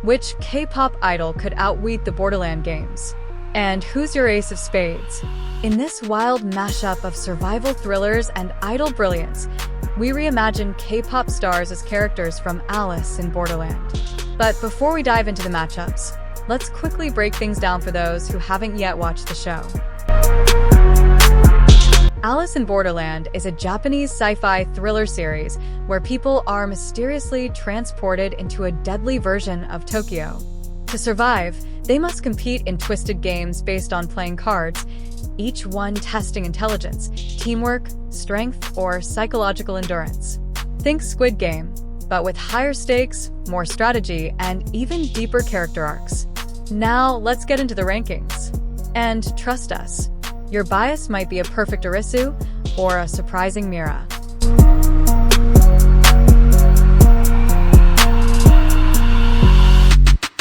Which K-pop idol could outwit the Borderland games? And who's your ace of spades? In this wild mashup of survival thrillers and idol brilliance, we reimagine K-pop stars as characters from Alice in Borderland. But before we dive into the matchups, let's quickly break things down for those who haven't yet watched the show. Alice in Borderland is a Japanese sci-fi thriller series where people are mysteriously transported into a deadly version of Tokyo. To survive, they must compete in twisted games based on playing cards, each one testing intelligence, teamwork, strength, or psychological endurance. Think Squid Game, but with higher stakes, more strategy, and even deeper character arcs. Now, let's get into the rankings. And trust us, your bias might be a perfect Arisu or a surprising Mira.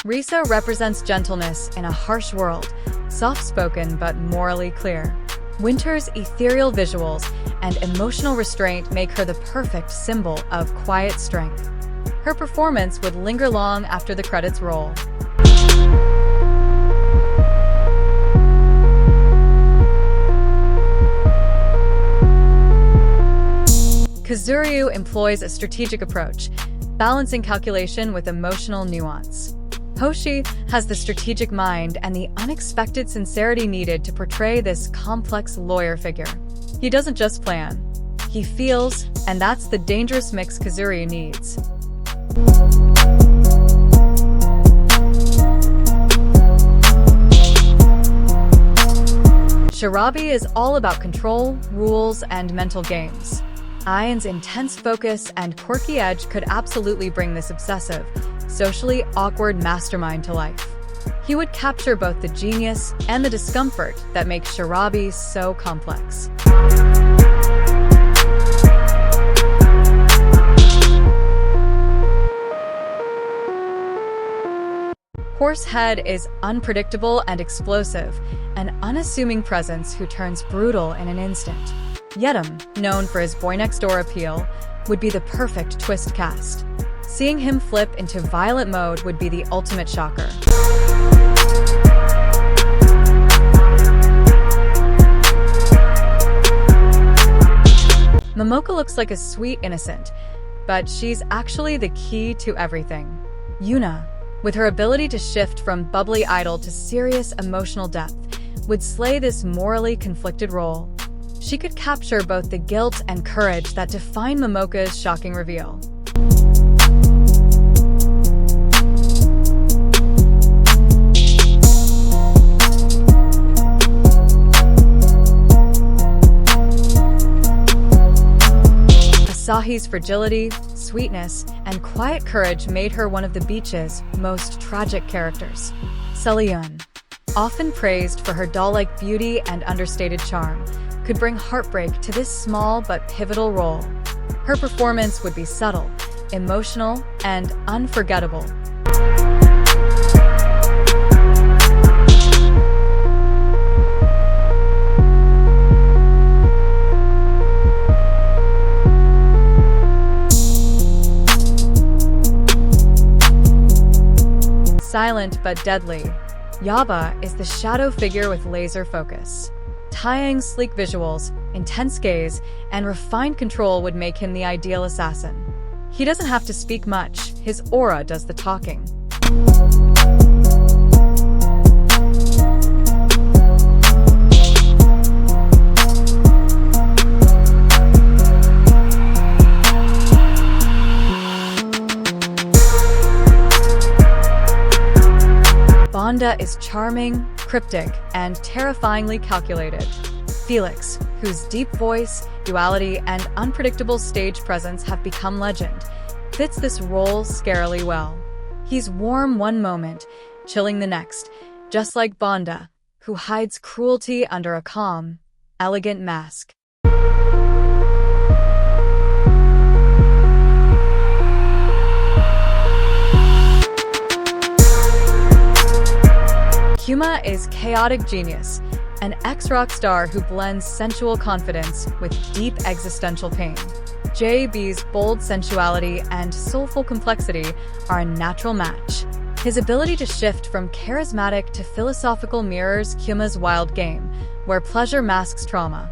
Risa represents gentleness in a harsh world, soft-spoken but morally clear. Winter's ethereal visuals and emotional restraint make her the perfect symbol of quiet strength. Her performance would linger long after the credits roll. Kuzuryu employs a strategic approach, balancing calculation with emotional nuance. Hoshi has the strategic mind and the unexpected sincerity needed to portray this complex lawyer figure. He doesn't just plan, he feels, and that's the dangerous mix Kuzuryu needs. Shirabi is all about control, rules, and mental games. Ain's intense focus and quirky edge could absolutely bring this obsessive, socially awkward mastermind to life. He would capture both the genius and the discomfort that makes Shirabi so complex. Horsehead is unpredictable and explosive, an unassuming presence who turns brutal in an instant. Yetum, known for his boy-next-door appeal, would be the perfect twist cast. Seeing him flip into violent mode would be the ultimate shocker. Momoka looks like a sweet innocent, but she's actually the key to everything. Yuna, with her ability to shift from bubbly idol to serious emotional depth, would slay this morally conflicted role. She could capture both the guilt and courage that define Momoka's shocking reveal. Asahi's fragility, sweetness, and quiet courage made her one of the beach's most tragic characters. Selyun, often praised for her doll-like beauty and understated charm, could bring heartbreak to this small but pivotal role. Her performance would be subtle, emotional, and unforgettable. Silent but deadly, Yaba is the shadow figure with laser focus. Taeyang's sleek visuals, intense gaze, and refined control would make him the ideal assassin. He doesn't have to speak much, his aura does the talking. Banda is charming, cryptic, and terrifyingly calculated. Felix, whose deep voice, duality, and unpredictable stage presence have become legend, fits this role scarily well. He's warm one moment, chilling the next, just like Banda, who hides cruelty under a calm, elegant mask. Kyuma is chaotic genius, an ex-rock star who blends sensual confidence with deep existential pain. JB's bold sensuality and soulful complexity are a natural match. His ability to shift from charismatic to philosophical mirrors Kyuma's wild game, where pleasure masks trauma.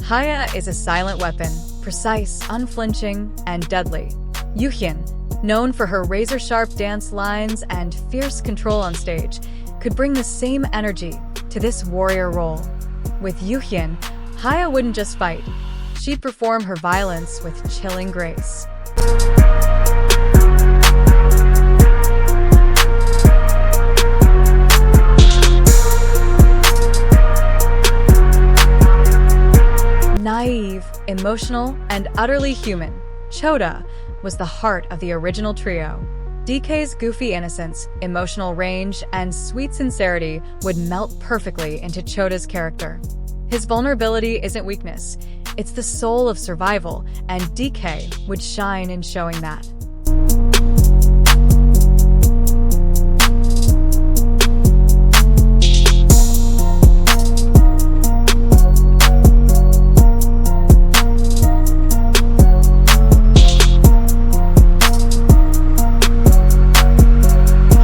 Haya is a silent weapon, precise, unflinching, and deadly. Yuhyun, known for her razor-sharp dance lines and fierce control on stage, could bring the same energy to this warrior role. With Yuhyun, Haya wouldn't just fight, she'd perform her violence with chilling grace. Naive, emotional, and utterly human, Chota was the heart of the original trio. DK's goofy innocence, emotional range, and sweet sincerity would melt perfectly into Chota's character. His vulnerability isn't weakness, it's the soul of survival, and DK would shine in showing that.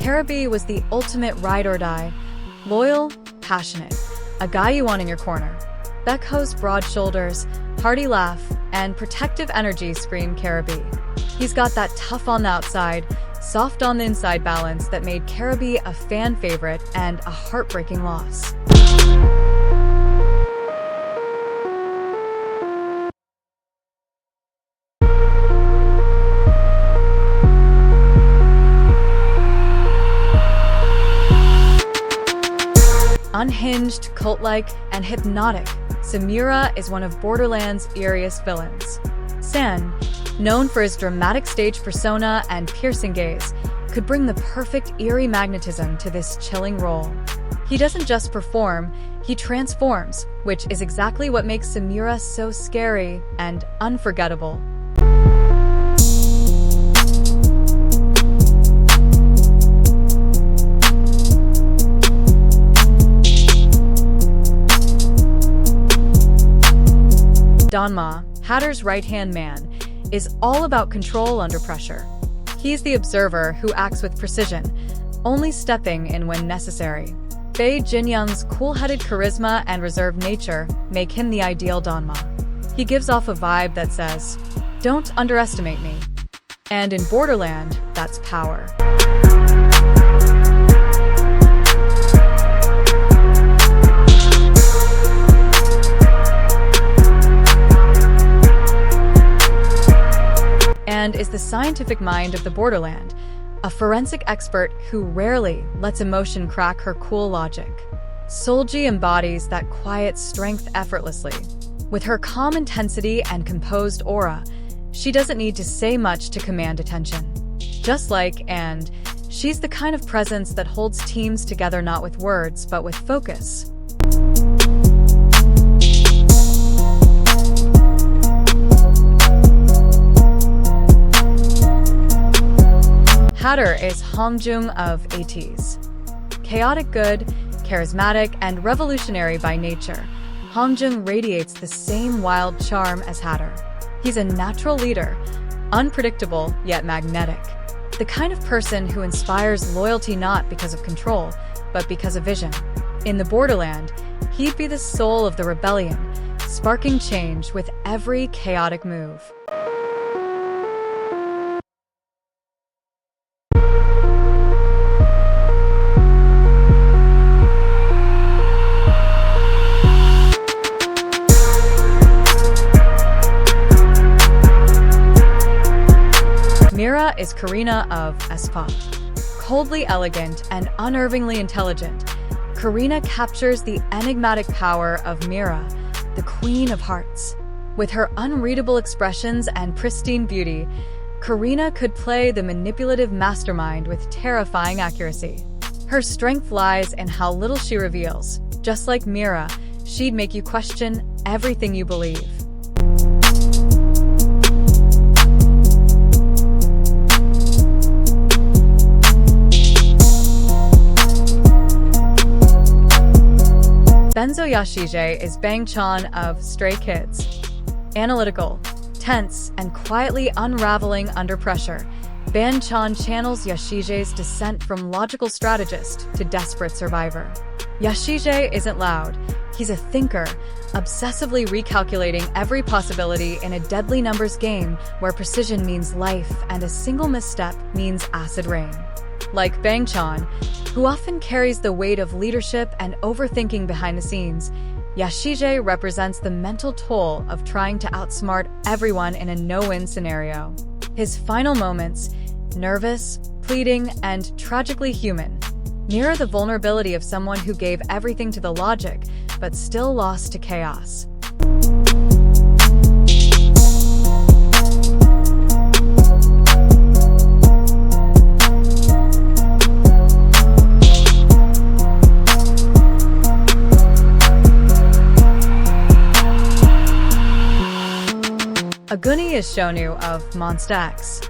Shirabi was the ultimate ride or die. Loyal, passionate, a guy you want in your corner. Baekho's broad shoulders, hearty laugh, and protective energy scream Shirabi. He's got that tough on the outside, soft on the inside balance that made Shirabi a fan favorite and a heartbreaking loss. Unhinged, cult-like, and hypnotic, Samira is one of Borderland's eeriest villains. San, known for his dramatic stage persona and piercing gaze, could bring the perfect eerie magnetism to this chilling role. He doesn't just perform, he transforms, which is exactly what makes Samira so scary and unforgettable. Danma, Hatter's right-hand man, is all about control under pressure. He's the observer who acts with precision, only stepping in when necessary. Bei Jinyoung's cool-headed charisma and reserved nature make him the ideal Danma. He gives off a vibe that says, "Don't underestimate me." And in Borderland, that's power. And is the scientific mind of the Borderland, a forensic expert who rarely lets emotion crack her cool logic. Solji embodies that quiet strength effortlessly. With her calm intensity and composed aura, she doesn't need to say much to command attention. Just like, and she's the kind of presence that holds teams together not with words, but with focus. Hatter is Hongjung of ATEEZ. Chaotic good, charismatic, and revolutionary by nature, Hongjung radiates the same wild charm as Hatter. He's a natural leader, unpredictable yet magnetic. The kind of person who inspires loyalty not because of control, but because of vision. In the Borderland, he'd be the soul of the rebellion, sparking change with every chaotic move. Mira is Karina of Kpop. Coldly elegant and unnervingly intelligent, Karina captures the enigmatic power of Mira, the Queen of Hearts. With her unreadable expressions and pristine beauty, Karina could play the manipulative mastermind with terrifying accuracy. Her strength lies in how little she reveals. Just like Mira, she'd make you question everything you believe. Benzo Yashige is Bangchan of Stray Kids. Analytical, tense, and quietly unraveling under pressure, Bangchan channels Yashige's descent from logical strategist to desperate survivor. Yashige isn't loud. He's a thinker, obsessively recalculating every possibility in a deadly numbers game where precision means life and a single misstep means acid rain. Like Bangchan, who often carries the weight of leadership and overthinking behind the scenes, Yashige represents the mental toll of trying to outsmart everyone in a no-win scenario. His final moments, nervous, pleading, and tragically human, mirror the vulnerability of someone who gave everything to the logic but still lost to chaos. Aguni is Shonu of Monsta X.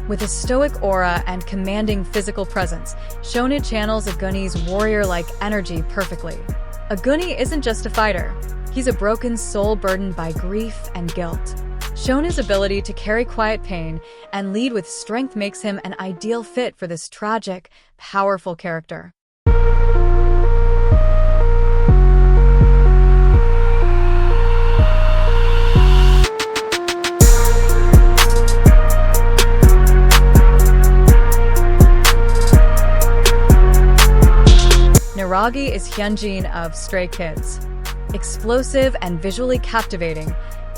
With a stoic aura and commanding physical presence, Shonu channels Aguni's warrior-like energy perfectly. Aguni isn't just a fighter. He's a broken soul burdened by grief and guilt. Shonu's ability to carry quiet pain and lead with strength makes him an ideal fit for this tragic, powerful character. Naragi is Hyunjin of Stray Kids. Explosive and visually captivating,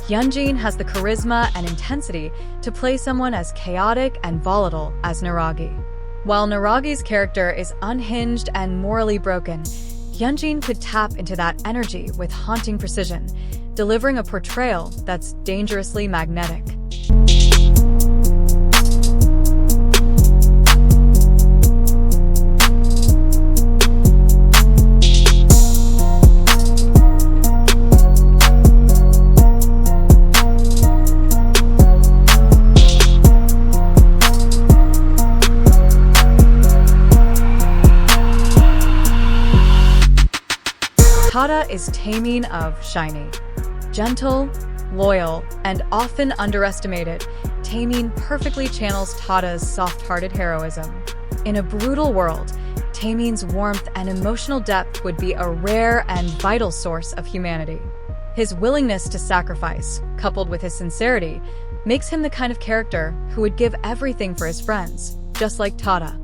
Hyunjin has the charisma and intensity to play someone as chaotic and volatile as Naragi. While Naragi's character is unhinged and morally broken, Hyunjin could tap into that energy with haunting precision, delivering a portrayal that's dangerously magnetic. Tada is Taemin of SHINee. Gentle, loyal, and often underestimated, Taemin perfectly channels Tada's soft-hearted heroism. In a brutal world, Taemin's warmth and emotional depth would be a rare and vital source of humanity. His willingness to sacrifice, coupled with his sincerity, makes him the kind of character who would give everything for his friends, just like Tada.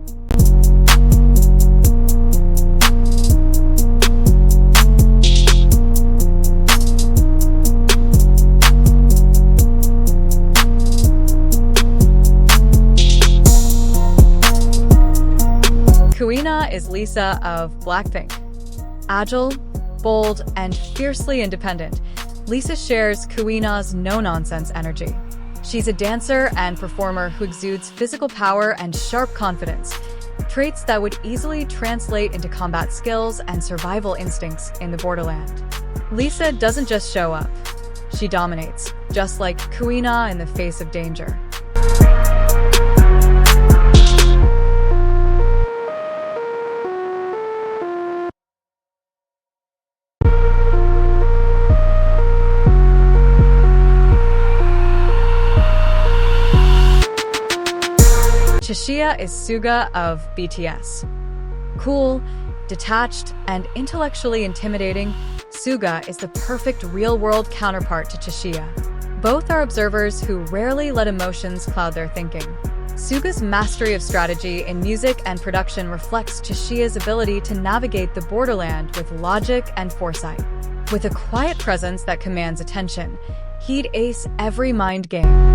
Karina is Lisa of Blackpink. Agile, bold, and fiercely independent, Lisa shares Karina's no-nonsense energy. She's a dancer and performer who exudes physical power and sharp confidence, traits that would easily translate into combat skills and survival instincts in the Borderland. Lisa doesn't just show up, she dominates, just like Karina in the face of danger. Chishia is Suga of BTS. Cool, detached, and intellectually intimidating, Suga is the perfect real-world counterpart to Chishia. Both are observers who rarely let emotions cloud their thinking. Suga's mastery of strategy in music and production reflects Chishia's ability to navigate the Borderland with logic and foresight. With a quiet presence that commands attention, he'd ace every mind game.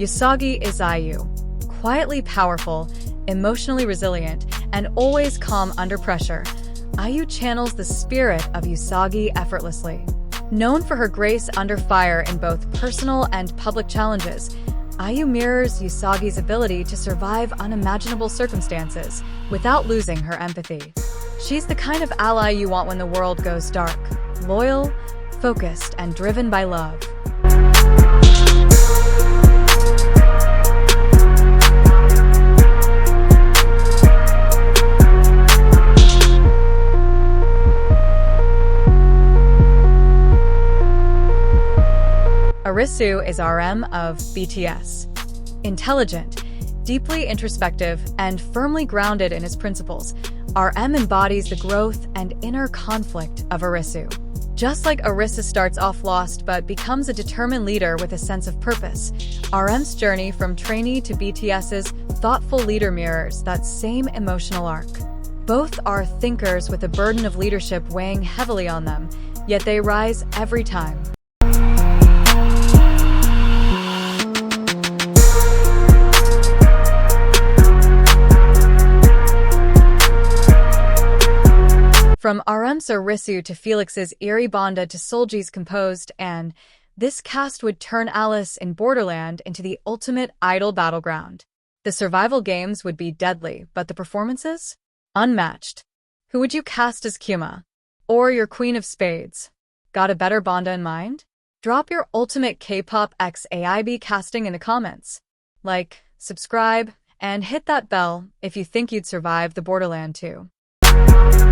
Usagi is Ayu. Quietly powerful, emotionally resilient, and always calm under pressure, Ayu channels the spirit of Usagi effortlessly. Known for her grace under fire in both personal and public challenges, Ayu mirrors Usagi's ability to survive unimaginable circumstances without losing her empathy. She's the kind of ally you want when the world goes dark. Loyal, focused and driven by love. Arisu is RM of BTS. Intelligent, deeply introspective, and firmly grounded in his principles, RM embodies the growth and inner conflict of Arisu. Just like Arisu starts off lost but becomes a determined leader with a sense of purpose, RM's journey from trainee to BTS's thoughtful leader mirrors that same emotional arc. Both are thinkers with a burden of leadership weighing heavily on them, yet they rise every time. From RM's Arisu to Felix's eerie Banda to Solji's composed and this cast would turn Alice in Borderland into the ultimate idol battleground. The survival games would be deadly, but the performances? Unmatched. Who would you cast as Kyuma? Or your Queen of Spades? Got a better Banda in mind? Drop your ultimate Kpop x AIB casting in the comments. Like, subscribe, and hit that bell if you think you'd survive the Borderland 2.